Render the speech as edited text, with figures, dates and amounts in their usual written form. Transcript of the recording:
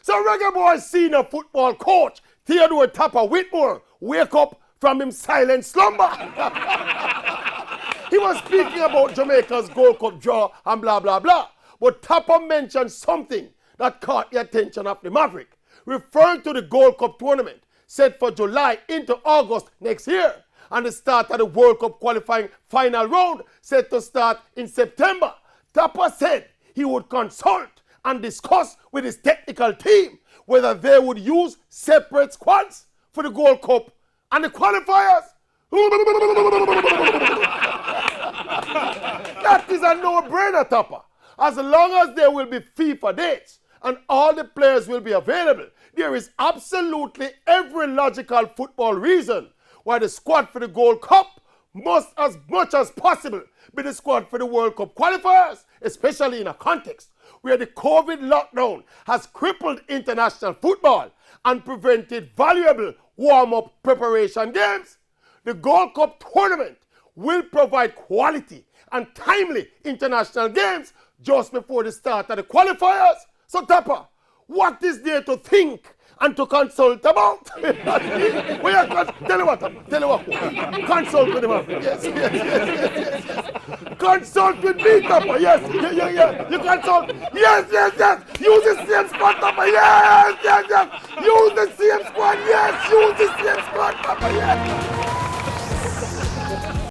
So Reggae Boy senior football coach Theodore Tapper Whitmore wake up from him silent slumber. He was speaking about Jamaica's Gold Cup draw and blah, blah, blah. But Tapper mentioned something that caught the attention of the Maverick, referring to the Gold Cup tournament set for July into August next year, and the start of the World Cup qualifying final round set to start in September. Tapper said he would consult and discuss with his technical team whether they would use separate squads for the Gold Cup and the qualifiers. That is a no-brainer, Tapper. As long as there will be FIFA dates and all the players will be available, there is absolutely every logical football reason why the squad for the Gold Cup must, as much as possible, be the squad for the World Cup qualifiers, especially in a context where the COVID lockdown has crippled international football and prevented valuable warm-up preparation games. The Gold Cup tournament will provide quality and timely international games just before the start of the qualifiers. So Tapper, what is there to think and to consult about? Tell you what, consult with him. Yes. Consult with me, Tapper. Yes. You consult. Yes. Use the same squad, Tapper. Yes. Use the same squad. Yes. Use the same squad, Tapper. Yes.